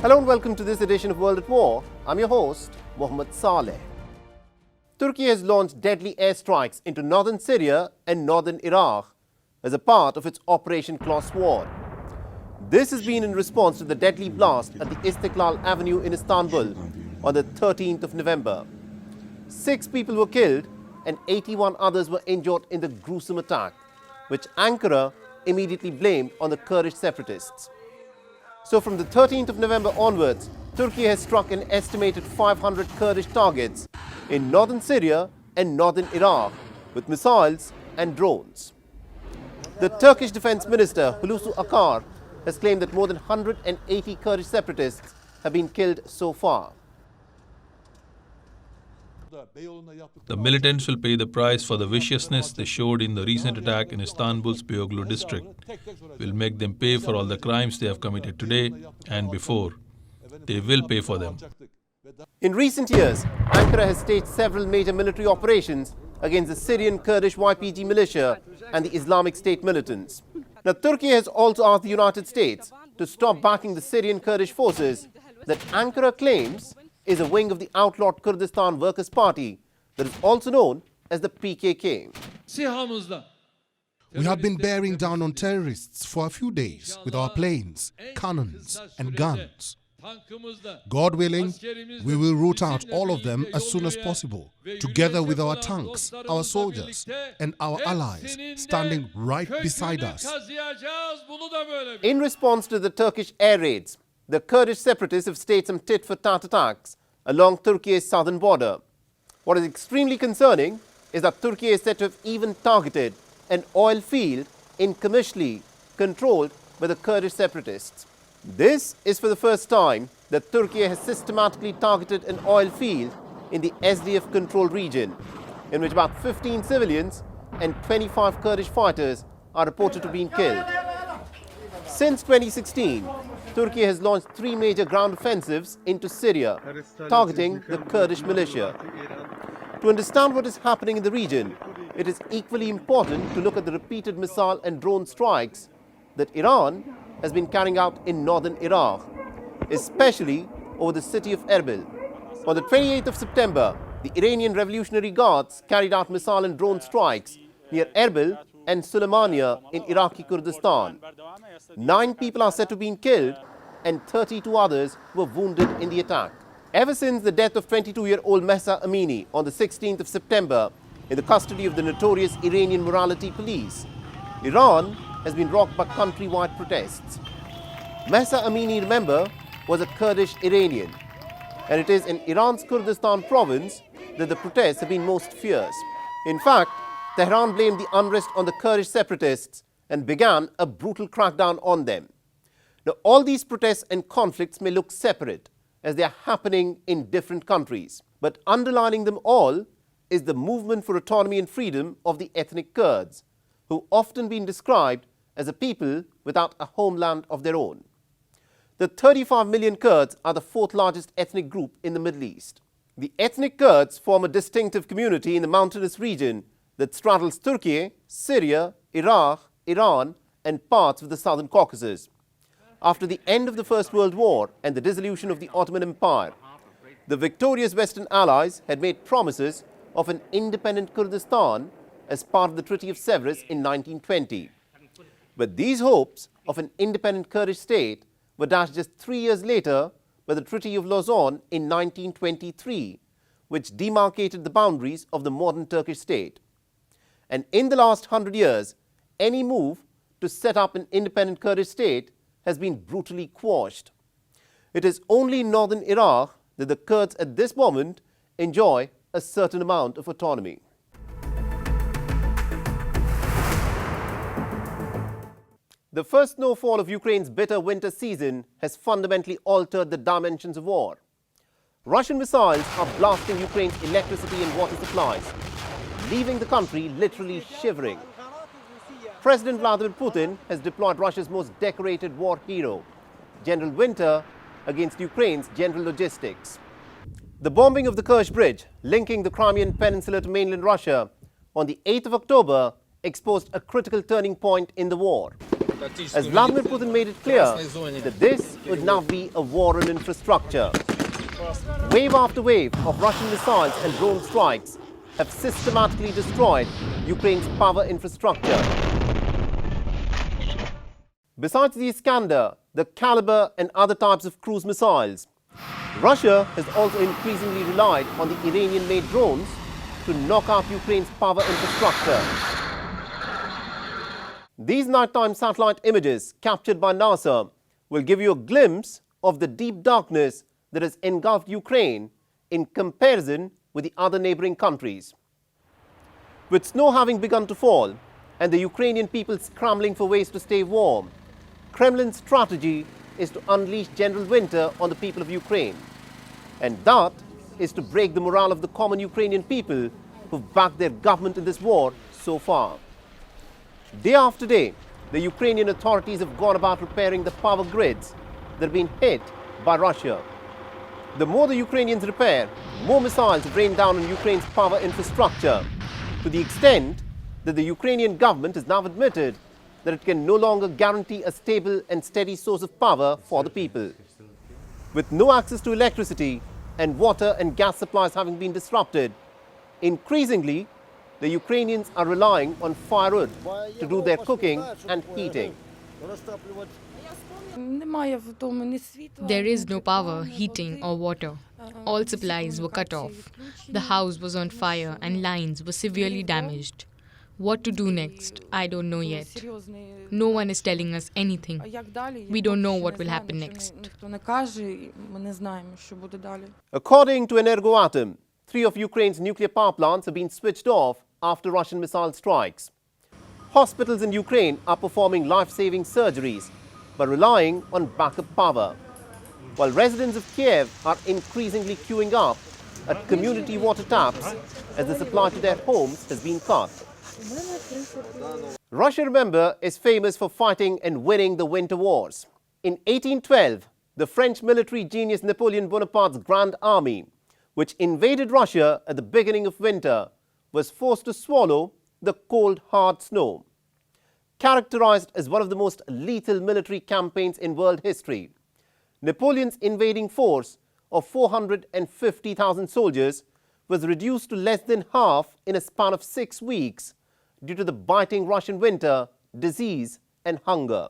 Hello and welcome to this edition of World at War. I'm your host, Mohammed Saleh. Turkey has launched deadly airstrikes into northern Syria and northern Iraq as a part of its Operation Cross Sword. This has been in response to the deadly blast at the Istiklal Avenue in Istanbul on the 13th of November. 6 people were killed and 81 others were injured in the gruesome attack, which Ankara immediately blamed on the Kurdish separatists. So from the 13th of November onwards, Turkey has struck an estimated 500 Kurdish targets in northern Syria and northern Iraq with missiles and drones. The Turkish Defense Minister Hulusi Akar has claimed that more than 180 Kurdish separatists have been killed so far. The militants will pay the price for the viciousness they showed in the recent attack in Istanbul's Beyoğlu district. We'll make them pay for all the crimes they have committed today and before. They will pay for them. In recent years, Ankara has staged several major military operations against the Syrian Kurdish YPG militia and the Islamic State militants. Now, Turkey has also asked the United States to stop backing the Syrian Kurdish forces that Ankara claims is a wing of the outlawed Kurdistan Workers' Party that is also known as the PKK. We have been bearing down on terrorists for a few days with our planes, cannons and guns. God willing, we will root out all of them as soon as possible, together with our tanks, our soldiers and our allies standing right beside us. In response to the Turkish air raids, the Kurdish separatists have staged some tit-for-tat attacks along Turkey's southern border. What is extremely concerning is that Turkey is said to have even targeted an oil field in Kamishli controlled by the Kurdish separatists. This is for the first time that Turkey has systematically targeted an oil field in the SDF-controlled region, in which about 15 civilians and 25 Kurdish fighters are reported to have been killed. Since 2016, Turkey has launched 3 major ground offensives into Syria, targeting the Kurdish militia. To understand what is happening in the region, it is equally important to look at the repeated missile and drone strikes that Iran has been carrying out in northern Iraq, especially over the city of Erbil. On the 28th of September, the Iranian Revolutionary Guards carried out missile and drone strikes near Erbil and Suleimania in Iraqi Kurdistan. 9 people are said to have been killed and 32 others were wounded in the attack. Ever since the death of 22-year-old Mahsa Amini on the 16th of September in the custody of the notorious Iranian morality police, Iran has been rocked by countrywide protests. Mahsa Amini, remember, was a Kurdish Iranian, and it is in Iran's Kurdistan province that the protests have been most fierce. In fact, Tehran blamed the unrest on the Kurdish separatists and began a brutal crackdown on them. Now, all these protests and conflicts may look separate as they are happening in different countries, but underlining them all is the movement for autonomy and freedom of the ethnic Kurds, who often been described as a people without a homeland of their own. The 35 million Kurds are the 4th largest ethnic group in the Middle East. The ethnic Kurds form a distinctive community in the mountainous region that straddles Turkiye, Syria, Iraq, Iran and parts of the southern Caucasus. After the end of the First World War and the dissolution of the Ottoman Empire, the victorious Western Allies had made promises of an independent Kurdistan as part of the Treaty of Sevres in 1920. But these hopes of an independent Kurdish state were dashed just 3 years later by the Treaty of Lausanne in 1923, which demarcated the boundaries of the modern Turkish state. And in the last 100 years, any move to set up an independent Kurdish state has been brutally quashed. It is only in northern Iraq that the Kurds at this moment enjoy a certain amount of autonomy. The first snowfall of Ukraine's bitter winter season has fundamentally altered the dimensions of war. Russian missiles are blasting Ukraine's electricity and water supplies, leaving the country literally shivering. President Vladimir Putin has deployed Russia's most decorated war hero, General Winter, against Ukraine's general logistics. The bombing of the Kerch Bridge, linking the Crimean Peninsula to mainland Russia, on the 8th of October exposed a critical turning point in the war, as Vladimir Putin made it clear that this would now be a war on infrastructure. Wave after wave of Russian missiles and drone strikes have systematically destroyed Ukraine's power infrastructure. Besides the Iskander, the Caliber and other types of cruise missiles, Russia has also increasingly relied on the Iranian-made drones to knock out Ukraine's power infrastructure. These nighttime satellite images captured by NASA will give you a glimpse of the deep darkness that has engulfed Ukraine in comparison with the other neighboring countries. With snow having begun to fall and the Ukrainian people scrambling for ways to stay warm, Kremlin's strategy is to unleash general winter on the people of Ukraine. And that is to break the morale of the common Ukrainian people who've backed their government in this war so far. Day after day, the Ukrainian authorities have gone about repairing the power grids that have been hit by Russia. The more the Ukrainians repair, more missiles rain down on Ukraine's power infrastructure, to the extent that the Ukrainian government has now admitted that it can no longer guarantee a stable and steady source of power for the people. With no access to electricity and water and gas supplies having been disrupted, increasingly the Ukrainians are relying on firewood to do their cooking and heating. There is no power, heating or water. All supplies were cut off. The house was on fire and lines were severely damaged. What to do next? I don't know yet. No one is telling us anything. We don't know what will happen next. According to Energoatom, 3 of Ukraine's nuclear power plants have been switched off after Russian missile strikes. Hospitals in Ukraine are performing life-saving surgeries but relying on backup power, while residents of Kiev are increasingly queuing up at community water taps as the supply to their homes has been cut. Russia, remember, is famous for fighting and winning the winter wars. In 1812, the French military genius Napoleon Bonaparte's Grand Army, which invaded Russia at the beginning of winter, was forced to swallow the cold, hard snow. Characterized as one of the most lethal military campaigns in world history, Napoleon's invading force of 450,000 soldiers was reduced to less than half in a span of 6 weeks due to the biting Russian winter, disease and hunger.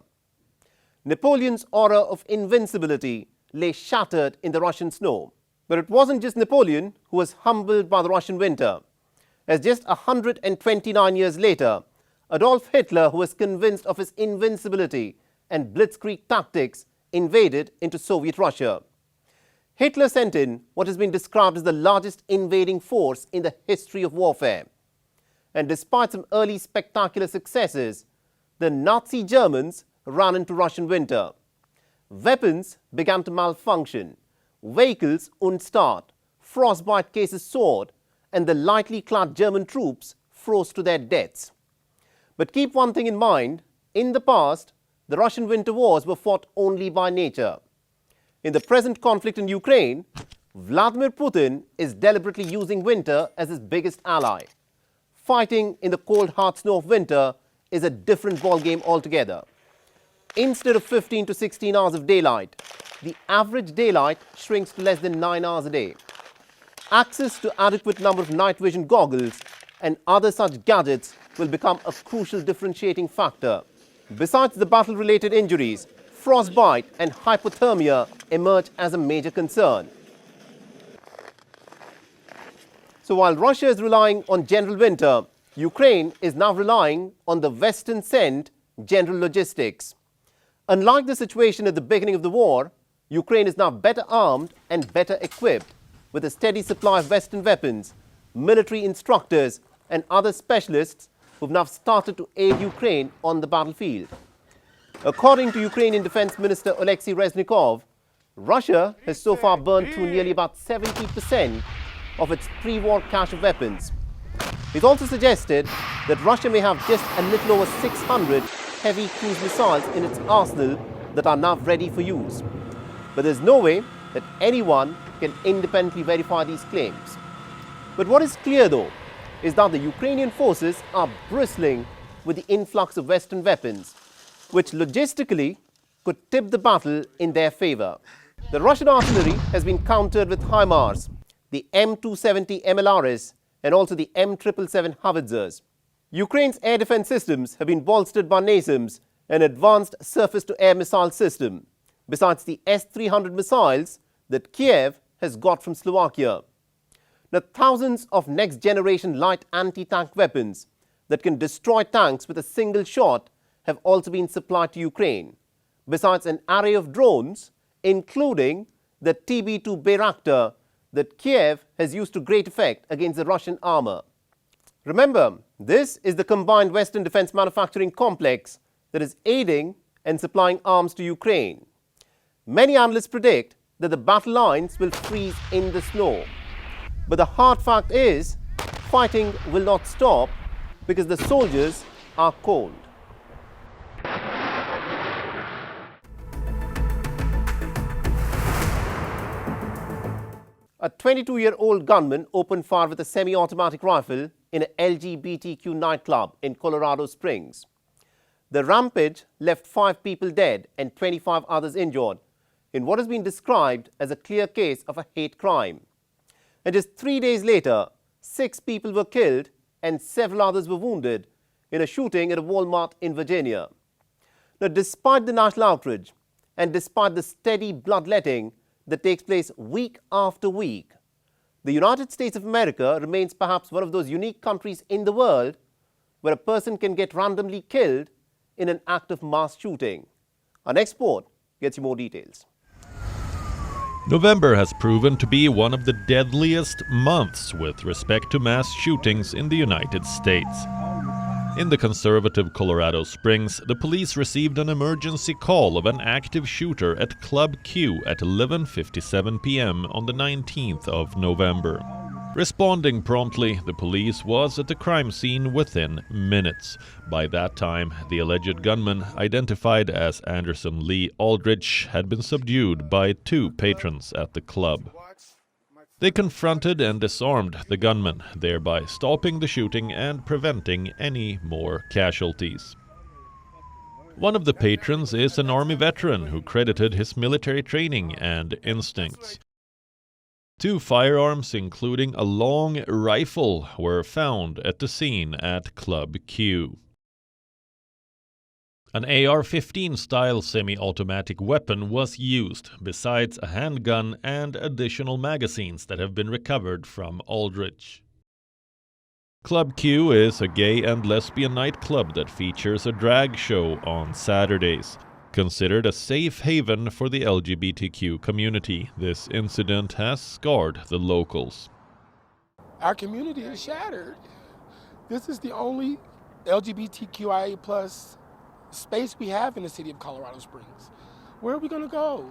Napoleon's aura of invincibility lay shattered in the Russian snow. But it wasn't just Napoleon who was humbled by the Russian winter, as just 129 years later, Adolf Hitler, who was convinced of his invincibility and blitzkrieg tactics, invaded into Soviet Russia. Hitler sent in what has been described as the largest invading force in the history of warfare. And despite some early spectacular successes, the Nazi Germans ran into Russian winter. Weapons began to malfunction, vehicles wouldn't start, frostbite cases soared, and the lightly clad German troops froze to their deaths. But keep one thing in mind, in the past, the Russian winter wars were fought only by nature. In the present conflict in Ukraine, Vladimir Putin is deliberately using winter as his biggest ally. Fighting in the cold, hard snow of winter is a different ballgame altogether. Instead of 15 to 16 hours of daylight, the average daylight shrinks to less than 9 hours a day. Access to adequate number of night vision goggles and other such gadgets will become a crucial differentiating factor. Besides the battle-related injuries, frostbite and hypothermia emerge as a major concern. So while Russia is relying on general winter, Ukraine is now relying on the Western-sent general logistics. Unlike the situation at the beginning of the war, Ukraine is now better armed and better equipped with a steady supply of Western weapons, military instructors and other specialists who've now started to aid Ukraine on the battlefield. According to Ukrainian Defense Minister Oleksiy Reznikov, Russia has so far burned through nearly about 70% of its pre-war cache of weapons. He's also suggested that Russia may have just a little over 600 heavy cruise missiles in its arsenal that are now ready for use. But there's no way that anyone can independently verify these claims. But what is clear though is that the Ukrainian forces are bristling with the influx of Western weapons, which logistically could tip the battle in their favor. The Russian artillery has been countered with HIMARS, the M270 MLRS, and also the M777 howitzers. Ukraine's air defense systems have been bolstered by NASAMS, an advanced surface-to-air missile system, besides the S-300 missiles that Kiev has got from Slovakia. Now, thousands of next-generation light anti-tank weapons that can destroy tanks with a single shot have also been supplied to Ukraine, besides an array of drones, including the TB2 Bayraktar that Kiev has used to great effect against the Russian armor. Remember, this is the combined Western defense manufacturing complex that is aiding and supplying arms to Ukraine. Many analysts predict that the battle lines will freeze in the snow. But the hard fact is, fighting will not stop because the soldiers are cold. A 22-year-old gunman opened fire with a semi-automatic rifle in an LGBTQ nightclub in Colorado Springs. The rampage left 5 people dead and 25 others injured in what has been described as a clear case of a hate crime. And just 3 days later, 6 people were killed and several others were wounded in a shooting at a Walmart in Virginia. Now, despite the national outrage and despite the steady bloodletting that takes place week after week, the United States of America remains perhaps one of those unique countries in the world where a person can get randomly killed in an act of mass shooting. Our next report gets you more details. November has proven to be one of the deadliest months with respect to mass shootings in the United States. In the conservative Colorado Springs, the police received an emergency call of an active shooter at Club Q at 11:57 p.m. on the 19th of November. Responding promptly, the police was at the crime scene within minutes. By that time, the alleged gunman, identified as Anderson Lee Aldrich, had been subdued by 2 patrons at the club. They confronted and disarmed the gunman, thereby stopping the shooting and preventing any more casualties. One of the patrons is an Army veteran who credited his military training and instincts. 2 firearms, including a long rifle, were found at the scene at Club Q. An AR-15-style semi-automatic weapon was used, besides a handgun and additional magazines that have been recovered from Aldrich. Club Q is a gay and lesbian nightclub that features a drag show on Saturdays. Considered a safe haven for the LGBTQ community, this incident has scarred the locals. Our community is shattered. This is the only LGBTQIA+ space we have in the city of Colorado Springs. Where are we going to go?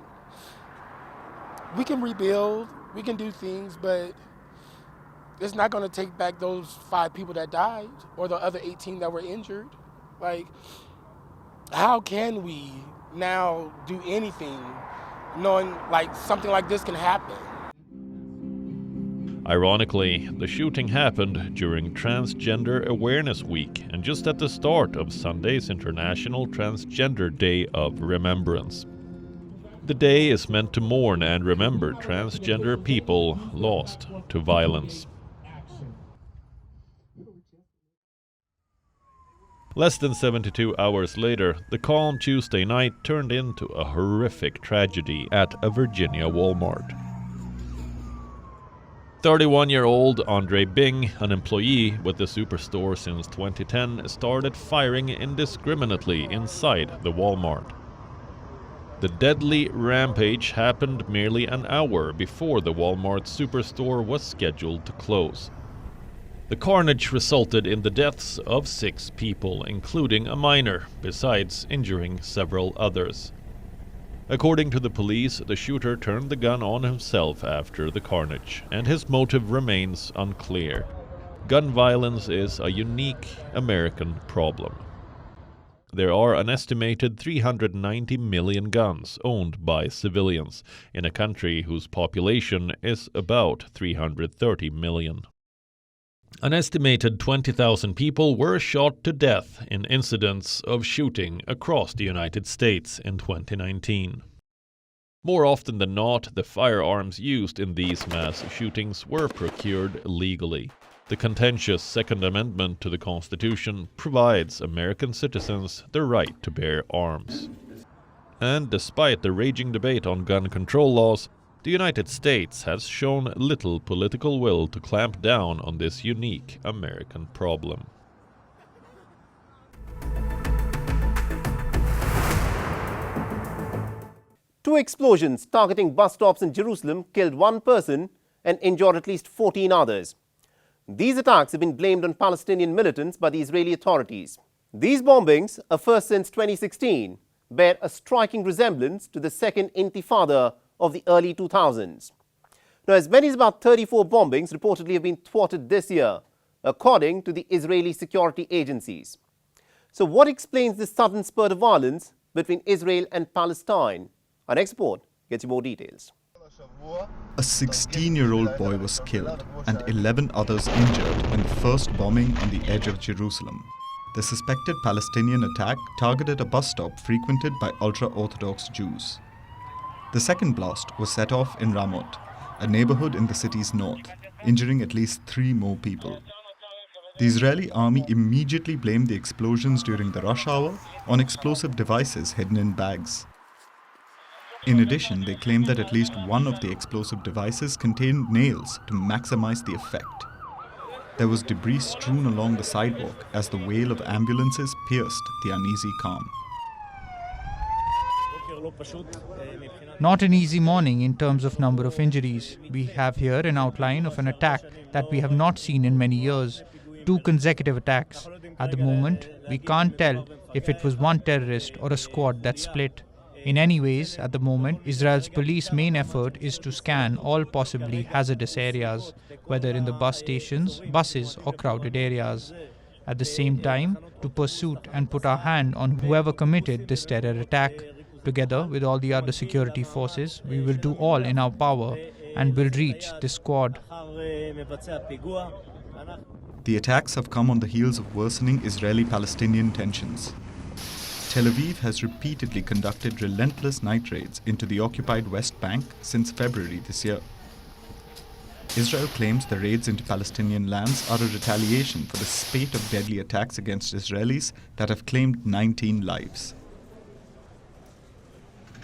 We can rebuild, we can do things, but it's not going to take back those 5 people that died or the other 18 that were injured. Like, how can we now do anything knowing like something like this can happen? Ironically, the shooting happened during Transgender Awareness Week and just at the start of Sunday's International Transgender Day of Remembrance. The day is meant to mourn and remember transgender people lost to violence. Less than 72 hours later, the calm Tuesday night turned into a horrific tragedy at a Virginia Walmart. 31-year-old Andre Bing, an employee with the superstore since 2010, started firing indiscriminately inside the Walmart. The deadly rampage happened merely an hour before the Walmart superstore was scheduled to close. The carnage resulted in the deaths of 6 people, including a minor, besides injuring several others. According to the police, the shooter turned the gun on himself after the carnage, and his motive remains unclear. Gun violence is a unique American problem. There are an estimated 390 million guns owned by civilians in a country whose population is about 330 million. An estimated 20,000 people were shot to death in incidents of shooting across the United States in 2019. More often than not, the firearms used in these mass shootings were procured legally. The contentious Second Amendment to the Constitution provides American citizens the right to bear arms. And despite the raging debate on gun control laws, the United States has shown little political will to clamp down on this unique American problem. Two explosions targeting bus stops in Jerusalem killed one person and injured at least 14 others. These attacks have been blamed on Palestinian militants by the Israeli authorities. These bombings, a first since 2016, bear a striking resemblance to the second Intifada of the early 2000s. Now, as many as about 34 bombings reportedly have been thwarted this year, according to the Israeli security agencies. So what explains this sudden spurt of violence between Israel and Palestine? Our next report gets you more details. A 16-year-old boy was killed and 11 others injured in the first bombing on the edge of Jerusalem. The suspected Palestinian attack targeted a bus stop frequented by ultra-Orthodox Jews. The second blast was set off in Ramot, a neighborhood in the city's north, injuring at least 3 more people. The Israeli army immediately blamed the explosions during the rush hour on explosive devices hidden in bags. In addition, they claimed that at least one of the explosive devices contained nails to maximize the effect. There was debris strewn along the sidewalk as the wail of ambulances pierced the uneasy calm. Not an easy morning in terms of number of injuries. We have here an outline of an attack that we have not seen in many years. 2 consecutive attacks. At the moment, we can't tell if it was one terrorist or a squad that split. In any ways, at the moment, Israel's police main effort is to scan all possibly hazardous areas, whether in the bus stations, buses or crowded areas. At the same time, to pursue and put our hand on whoever committed this terror attack. Together with all the other security forces, we will do all in our power and will reach this squad. The attacks have come on the heels of worsening Israeli-Palestinian tensions. Tel Aviv has repeatedly conducted relentless night raids into the occupied West Bank since February this year. Israel claims the raids into Palestinian lands are a retaliation for the spate of deadly attacks against Israelis that have claimed 19 lives.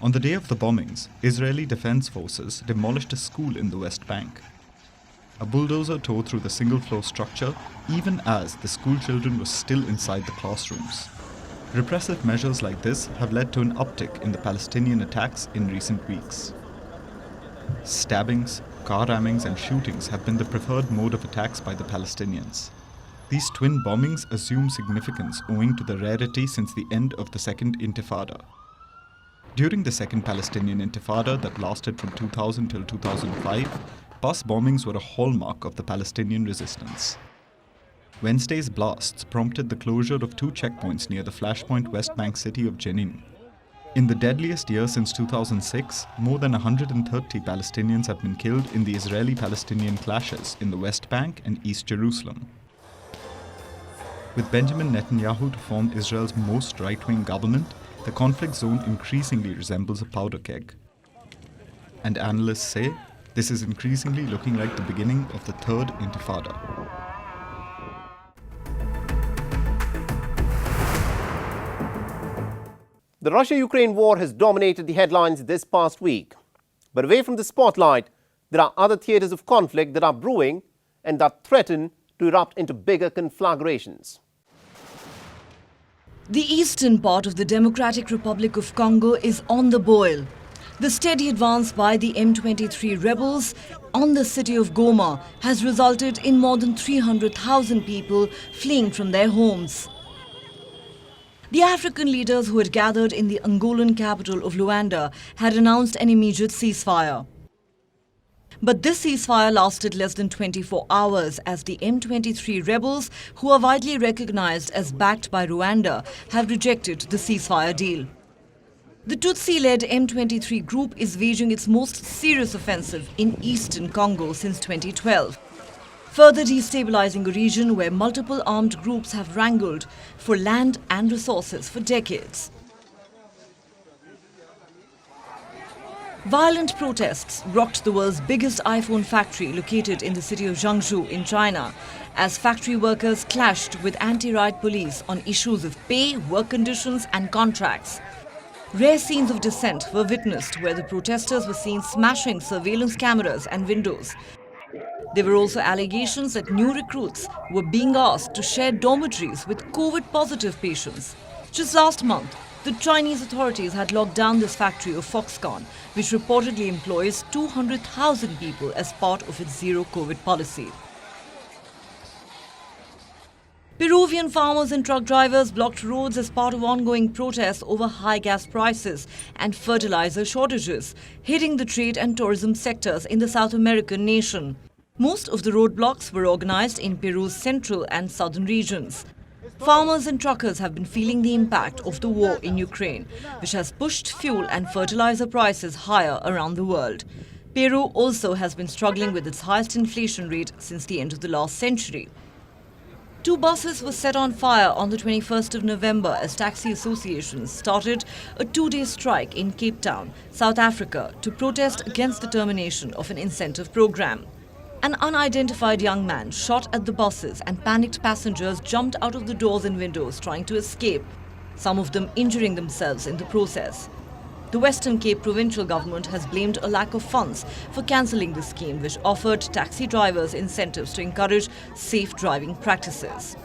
On the day of the bombings, Israeli defense forces demolished a school in the West Bank. A bulldozer tore through the single-floor structure even as the school children were still inside the classrooms. Repressive measures like this have led to an uptick in the Palestinian attacks in recent weeks. Stabbings, car rammings and shootings have been the preferred mode of attacks by the Palestinians. These twin bombings assume significance owing to the rarity since the end of the Second Intifada. During the Second Palestinian Intifada that lasted from 2000 till 2005, bus bombings were a hallmark of the Palestinian resistance. Wednesday's blasts prompted the closure of 2 checkpoints near the flashpoint West Bank city of Jenin. In the deadliest year since 2006, more than 130 Palestinians have been killed in the Israeli-Palestinian clashes in the West Bank and East Jerusalem. With Benjamin Netanyahu to form Israel's most right-wing government, the conflict zone increasingly resembles a powder keg. And analysts say this is increasingly looking like the beginning of the Third Intifada. The Russia-Ukraine war has dominated the headlines this past week. But away from the spotlight, there are other theatres of conflict that are brewing and that threaten to erupt into bigger conflagrations. The eastern part of the Democratic Republic of Congo is on the boil. The steady advance by the M23 rebels on the city of Goma has resulted in more than 300,000 people fleeing from their homes. The African leaders who had gathered in the Angolan capital of Luanda had announced an immediate ceasefire. But this ceasefire lasted less than 24 hours as the M23 rebels, who are widely recognized as backed by Rwanda, have rejected the ceasefire deal. The Tutsi-led M23 group is waging its most serious offensive in eastern Congo since 2012. further destabilizing a region where multiple armed groups have wrangled for land and resources for decades. Violent protests rocked the world's biggest iPhone factory located in the city of Jiangsu in China as factory workers clashed with anti-riot police on issues of pay, work conditions and contracts. Rare scenes of dissent were witnessed where the protesters were seen smashing surveillance cameras and windows. There were also allegations that new recruits were being asked to share dormitories with COVID-positive patients. Just last month, the Chinese authorities had locked down this factory of Foxconn, which reportedly employs 200,000 people as part of its zero-COVID policy. Peruvian farmers and truck drivers blocked roads as part of ongoing protests over high gas prices and fertilizer shortages, hitting the trade and tourism sectors in the South American nation. Most of the roadblocks were organized in Peru's central and southern regions. Farmers and truckers have been feeling the impact of the war in Ukraine, which has pushed fuel and fertilizer prices higher around the world. Peru also has been struggling with its highest inflation rate since the end of the last century. 2 buses were set on fire on the 21st of November as taxi associations started a 2-day strike in Cape Town, South Africa, to protest against the termination of an incentive program. An unidentified young man shot at the buses and panicked passengers jumped out of the doors and windows trying to escape, some of them injuring themselves in the process. The Western Cape provincial government has blamed a lack of funds for cancelling the scheme, which offered taxi drivers incentives to encourage safe driving practices.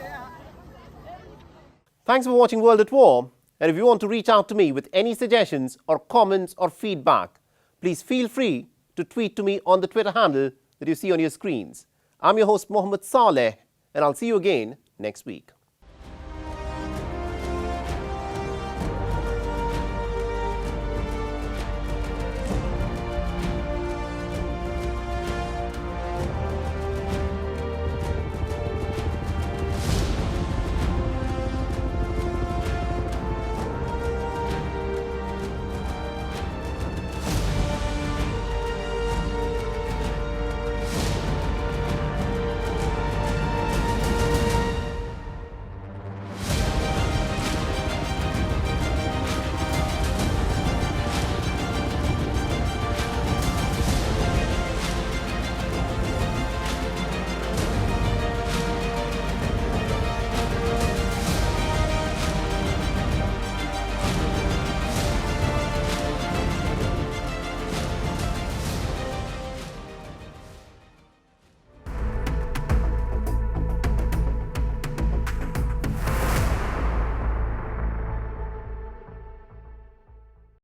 Thanks for watching World at War. And if you want to reach out to me with any suggestions or comments or feedback, please feel free to tweet to me on the Twitter handle that you see on your screens. I'm your host Mohammed Saleh, and I'll see you again next week.